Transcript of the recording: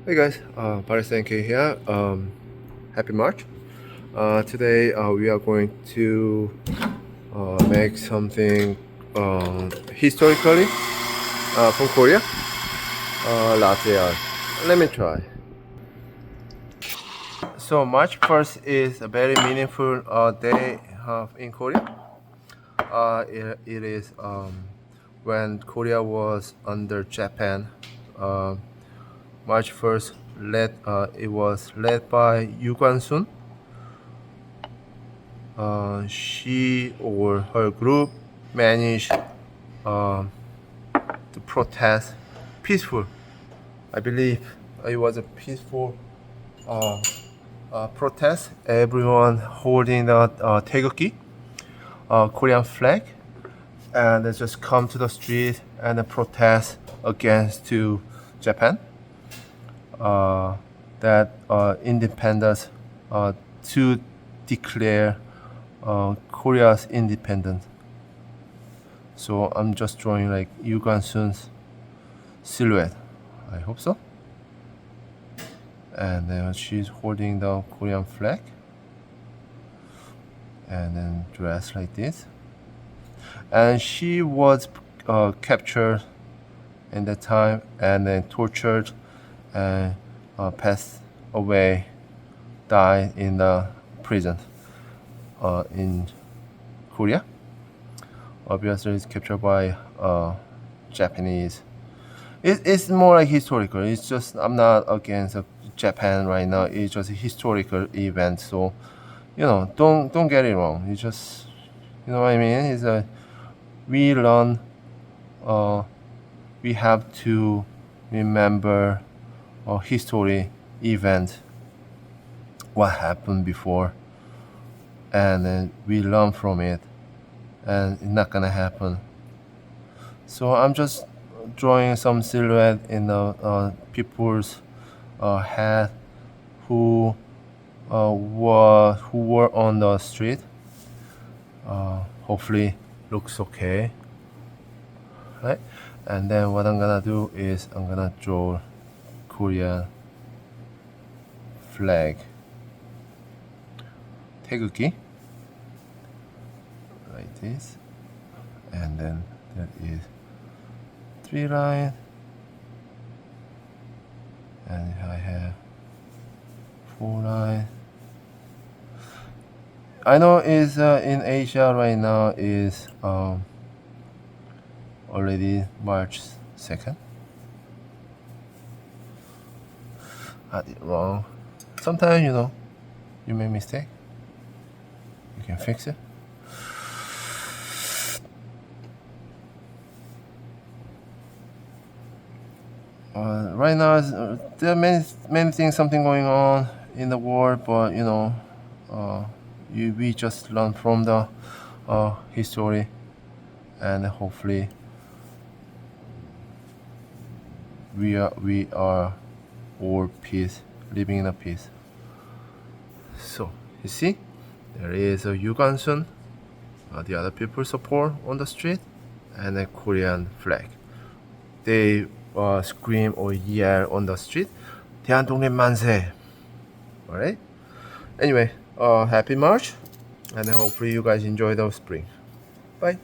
Hey guys, Barisanke here. Happy March. Today we are going to make something historically from Korea. Latte Art. Let me try. So March 1st is a very meaningful day in Korea. It is when Korea was under Japan. March 1st, it was led by Yu Kwan-sun. She or her group managed to protest peaceful. I believe it was a peaceful protest. Everyone holding the Taegukgi, Korean flag, and they just come to the street and protest against to Japan. That independence to declare Korea's independence. So I'm just drawing like Yu Kwan-sun's silhouette. I hope so. And then she's holding the Korean flag, and then dressed like this. And she was captured in that time and then tortured and passed away, died in the prison in Korea. Obviously, it's captured by Japanese. It's more like historical. It's just I'm not against Japan right now. It's just a historical event. So, don't get it wrong. It's just, what I mean. It's we learn. We have to remember a history event, what happened before, and then we learn from it, and it's not gonna happen. So I'm just drawing some silhouette in the people's head who were on the street. Hopefully looks okay, right? And then what I'm gonna do is I'm gonna draw Korean flag, Taegukgi, like this, and then there is 3 lines, and I have 4 lines. I know is in Asia right now is already March 2nd. I did wrong. Sometimes, you make mistake. You can fix it. Right now, there are many things, something going on in the world, but we just learn from the history, and hopefully we are all peace, living in a peace. So you see, there is a Yu Kwan-sun, the other people support on the street, and a Korean flag. They scream or yell on the street, 대한독립 만세. Alright? Anyway, happy March, and hopefully you guys enjoy the spring. Bye.